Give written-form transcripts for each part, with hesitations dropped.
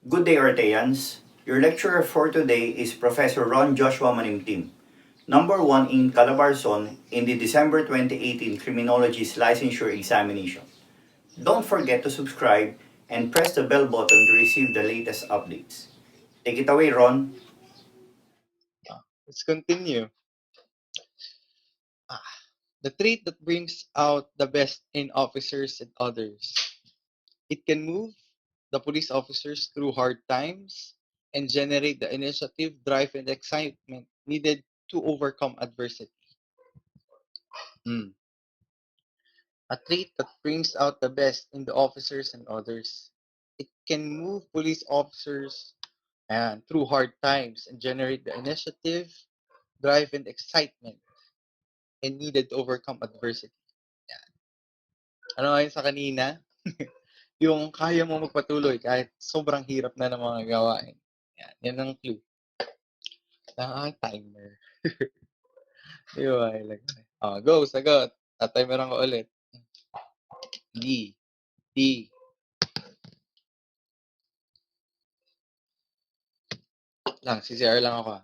Good day, Orteans. Your lecturer for today is Professor Ron Joshua Manimtim, #1 in Calabarzon in the December 2018 Criminologists Licensure examination. Don't forget to subscribe and press the bell button to receive the latest updates. Take it away, Ron. Let's continue. The trait that brings out the best in officers and others. It can move the police officers through hard times and generate the initiative, drive, and excitement needed to overcome adversity. Hmm. A trait that brings out the best in the officers and others. It can move police officers and through hard times and generate the initiative, drive, and excitement and needed to overcome adversity. Ano nga yun sa kanina? Yung kaya mo magpatuloy kahit sobrang hirap na ng mga gawain. Yan ang clue. Timer. Di ba? Go, sagot. Timeran ko ulit. D. D. CCR lang ako.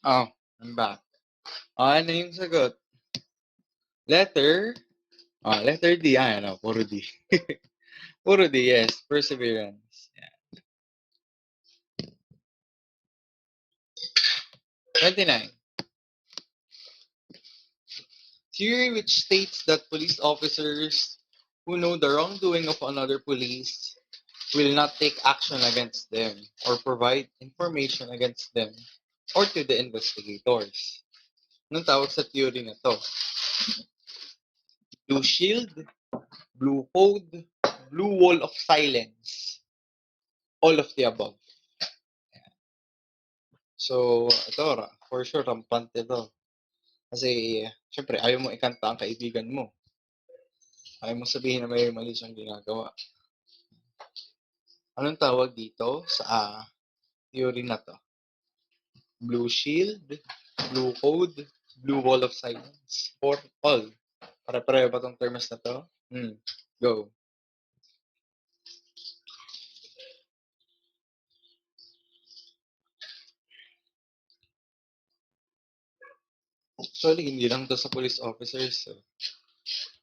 I'm back. Ano yung sagot? Letter? Letter D. Puro D. Puro D, yes. Perseverance. 29. Theory which states that police officers who know the wrongdoing of another police will not take action against them or provide information against them or to the investigators. Anong tawag sa theory na to? Blue shield, blue code, blue wall of silence. All of the above. So, ito, for sure, rampante to. Kasi, syempre, ayaw mo ikanta ang kaibigan mo. Ayaw mo sabihin na may mali siyang ginagawa. Anong tawag dito sa theory na to? Blue shield, blue code, blue wall of silence, or all. Pare-pareho ba tong terms na to? Go. Actually, hindi lang to sa police officers. So,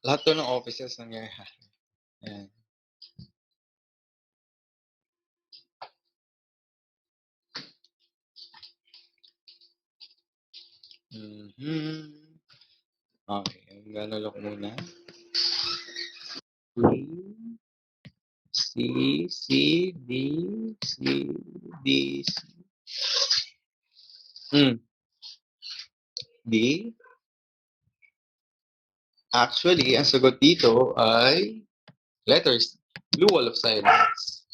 lahat to ng officers nangyayari. Yan. Okay, gano'n lang muna. C, C, D, C, D, C. D. Actually, ang sagot dito ay letters. Blue wall of silence.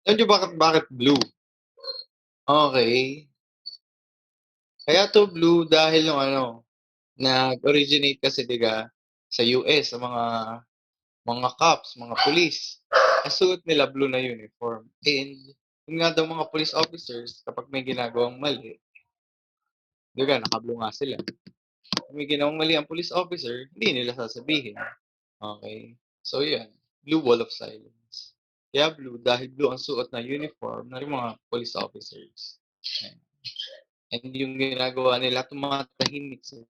Alam nyo bakit blue? Okay. Kaya to blue dahil yung nag-originate kasi diga sa US, sa mga cops, mga police. Ang suot nila blue na uniform. And yung nga daw mga police officers, kapag may ginagawang mali, diga, naka-blue nga sila. Kung may ginawang mali ang police officer, hindi nila sasabihin. Okay. So, yan. Blue wall of silence. Kaya blue dahil blue ang suot na uniform ng mga police officers. Ayan. And yung ginagawa nila, tumatahimik sila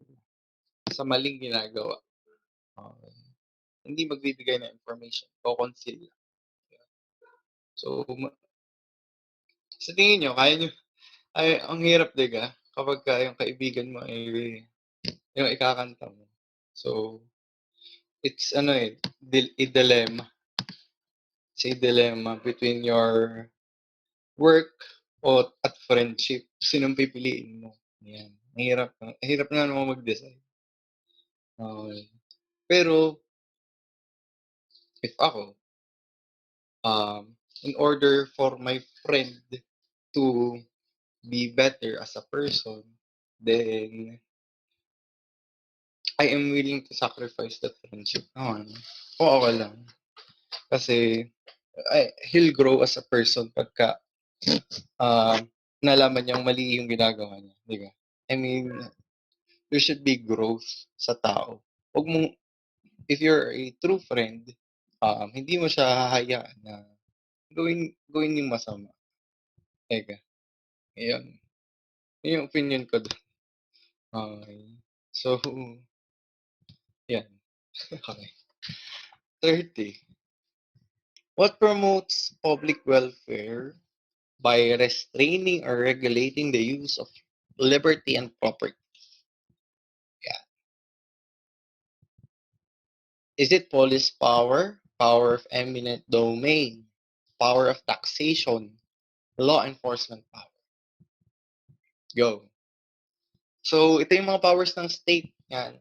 sa maling ginagawa. Okay. hindi magbibigay ng information, ko-conceal lang. So, sa tingin nyo, kaya nyo, ay, ang hirap, diga, kapag yung kaibigan mo ay yung ikakanta mo. So, it's a dilemma. It's a dilemma between your work at friendship. Sinong pipiliin mo? Yan. Hirap na naman mag-decide. Okay. Pero, if ako, in order for my friend to be better as a person, then I am willing to sacrifice that friendship. Oo, okay lang. Kasi, he'll grow as a person pagka uh, nalaman niyang mali yung ginagawa niya. Di ba? I mean, there should be growth sa tao. Huwag mong, if you're a true friend, hindi mo siya hahayaan na gawin yung masama. Eka, yun. Yun yung opinion ko doon. Okay. So, yan. Okay. 30. What promotes public welfare by restraining or regulating the use of liberty and property? Yeah. Is it police power, power of eminent domain, power of taxation, law enforcement power? Go. So, ito yung mga powers ng state. Yan.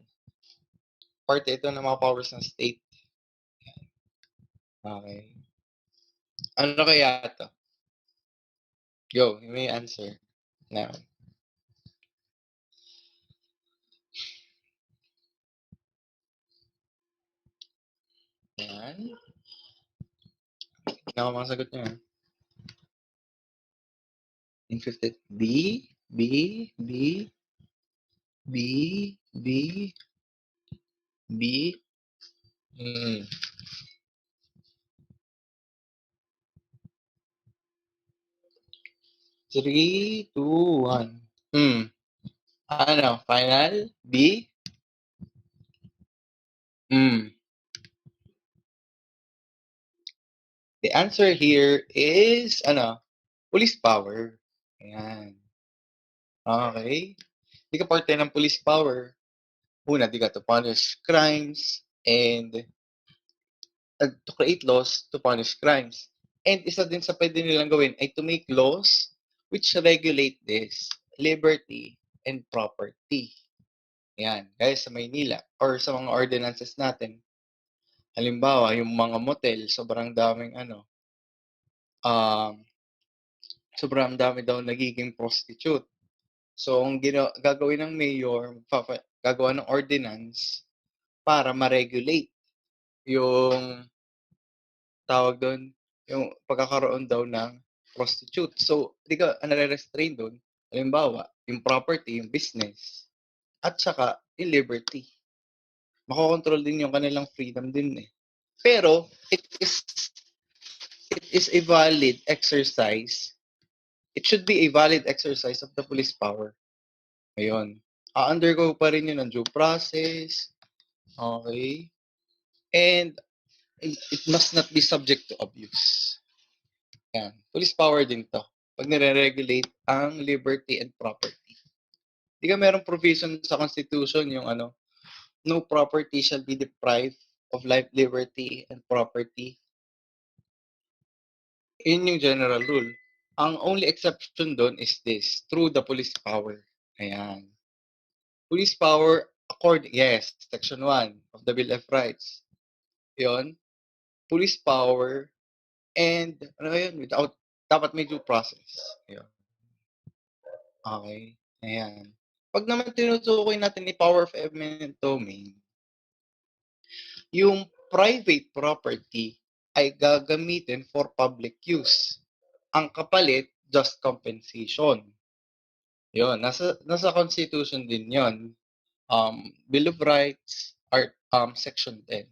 Parte ito ng mga powers ng state. Okay. Ano kaya ito? Go. You may answer now. Yan. Tingnan ko mga sagot niyo. In 50. B, B, B, B, B, B. 3, 2, 1. Ano? Final? B? The answer here is, police power. Ayan. Okay. Di ka parte ng police power. Una, di ka to punish crimes and to create laws to punish crimes. And isa din sa pwede nilang gawin ay to make laws which regulate this, liberty and property. Yan, guys, sa Maynila or sa mga ordinances natin. Halimbawa, yung mga motel, sobrang dami daw nagiging prostitute. So, ang gagawin ng mayor, gagawa ng ordinance para ma-regulate yung tawag doon, yung pagkakaroon daw ng prostitute. So, di ka nare-restrain doon. Halimbawa, yung property, yung business, at saka yung liberty. Makokontrol din yung kanilang freedom din eh. Pero, it is a valid exercise. It should be a valid exercise of the police power. Ayun. Undergo pa rin yun ng due process. Okay. And it must not be subject to abuse. Yan. Police power din to. Pag nire-regulate ang liberty and property. Di ka merong provision sa Constitution yung no property shall be deprived of life, liberty, and property. Yun yung general rule. Ang only exception doon is this, through the police power. Ayan. Police power, yes, Section 1 of the Bill of Rights. Yun. Police power and, dapat may due process. Yun. Okay. Ayan. Pag naman tinutukoy natin ni power of eminent domain, yung private property ay gagamitin for public use. Ang kapalit, just compensation. Yun, nasa Constitution din yun. Bill of Rights, Section 10.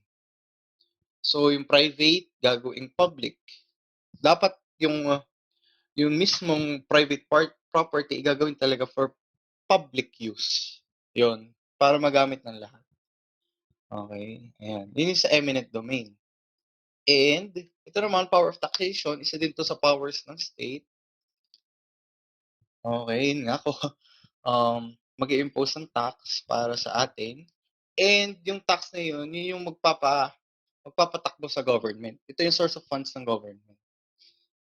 So, yung private, gagawing public. Dapat yung mismong private property, gagawin talaga for public use. Yun, para magamit ng lahat. Okay? Ayan. Yun yung sa eminent domain. And, ito naman, power of taxation, isa din to sa powers ng state. Okay, yun nga ko. Mag-i-impose ng tax para sa atin. And yung tax na yun yung magpapatakbo sa government. Ito yung source of funds ng government.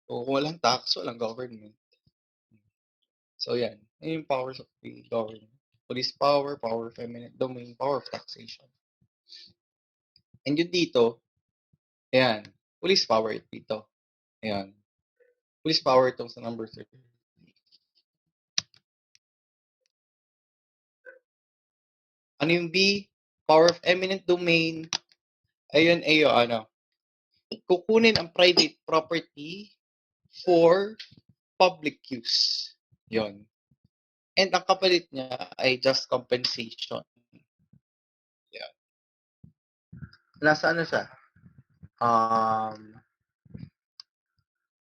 So, kung walang tax, walang government. So, yan. Yan yung powers of the government. Police power, power of eminent domain, power of taxation. And yun dito, ayan, police power dito. Ayan. Police power itong sa number 30. Ano yung B? Power of eminent domain. Ayun, kukunin ang private property for public use. Yon. And ang kapalit niya ay just compensation. Yan. Nasa ano siya?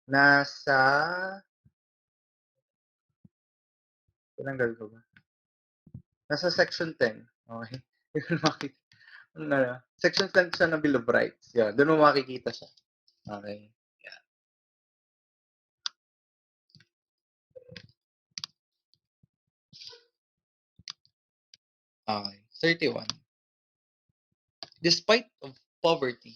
Nasa tinanggal ko ba? Nasa section 10. Okay. Section 10 siya ng Bill of Rights. Yan. Doon mo makikita siya. Okay. Yan. Okay. 31. Despite of poverty,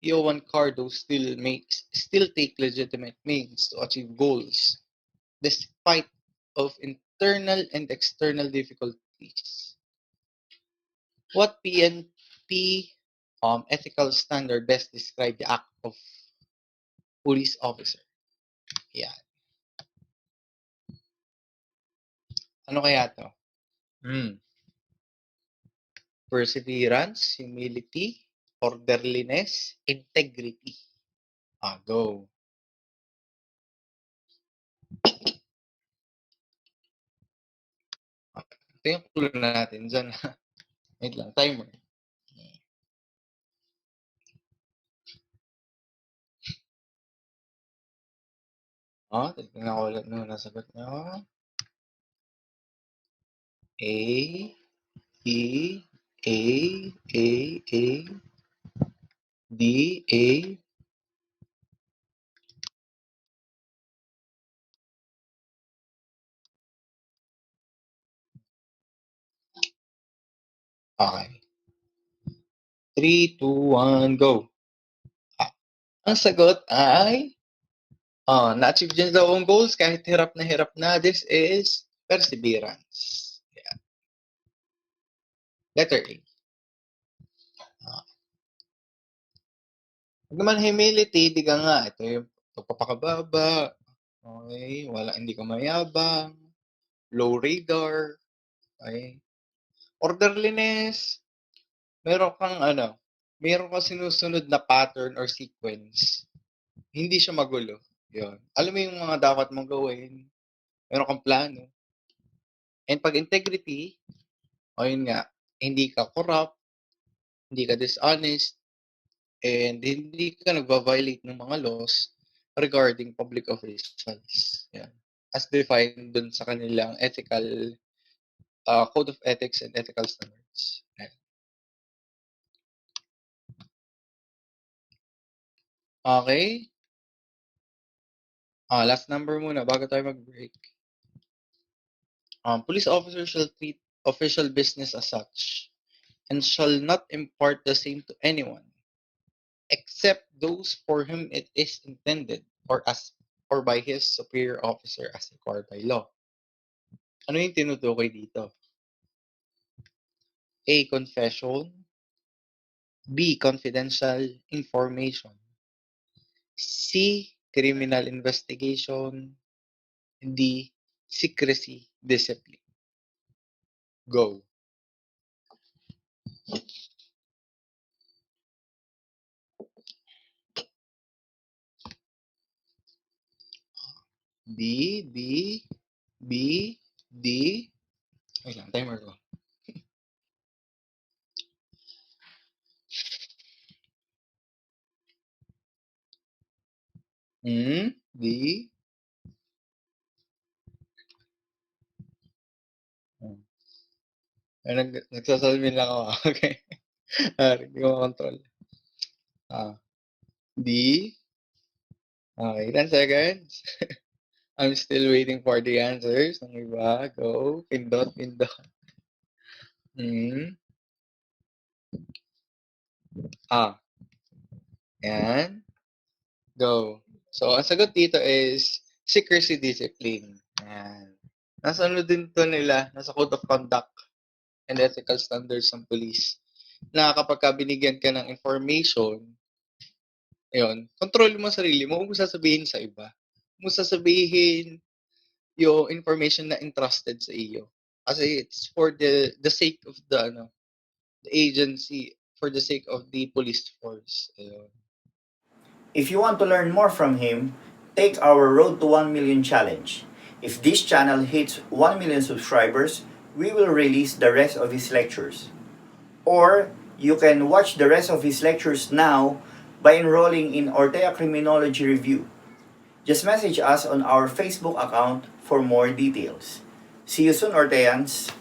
Johan Cardo still take legitimate means to achieve goals, despite of internal and external difficulties. What PNP ethical standard best describe the act of police officer? Yan. Ano kaya to? Perseverance, humility, orderliness, integrity. Go. Ito yung clue natin dyan. Wait lang, timer. Tignan ko ulit nung nasagot nyo. A, E, A, A, A, D, A. Okay. 3, 2, 1, go. Ang sagot ay na-achieve din daw ang goals kahit hirap na. This is perseverance. Yeah. Letter A. Pag naman humility, di ka nga, ito yung pagpapakababa. Okay, hindi ka mayabang. Low radar. Okay. Orderliness. Meron kang sinusunod na pattern or sequence. Hindi siya magulo. Yun. Alam mo yung mga dapat mong gawin. Meron kang plano. And pag integrity, ayun nga, hindi ka corrupt, hindi ka dishonest, and hindi ka nagva-violate ng mga laws regarding public officials. Yan. As defined dun sa kanilang ethical code of ethics and ethical standards. Yan. Okay? Last number muna bago tayo mag-break. Police officers shall treat official business as such and shall not impart the same to anyone except those for whom it is intended or by his superior officer as required by law. Ano yung tinutukoy dito? A. Confession. B. Confidential information. C. Criminal investigation. D. Secrecy discipline. Go. B, B, B, D. Wait lang, timer ko. D. Nagsasalmin lang ako. Okay. Hindi ko control. D. Okay, 10 seconds. I'm still waiting for the answers. Ang iba, go. Pindot, pindot. Hmm. Yan. Go. So, ang sagot dito is secrecy discipline. Yan. Nasa ano din to nila, nasa Code of Conduct and Ethical Standards ng Police. Na kapag ka binigyan ka ng information, ayun, control mo sarili mo, huwag mo sasabihin sa iba. Huwag mo sasabihin yung information na entrusted sa iyo. Kasi it's for the sake of the agency, for the sake of the police force. Ayun. If you want to learn more from him, take our Road to 1 Million challenge. If this channel hits 1 million subscribers, we will release the rest of his lectures. Or you can watch the rest of his lectures now by enrolling in Ortea Criminology Review. Just message us on our Facebook account for more details. See you soon, Orteans!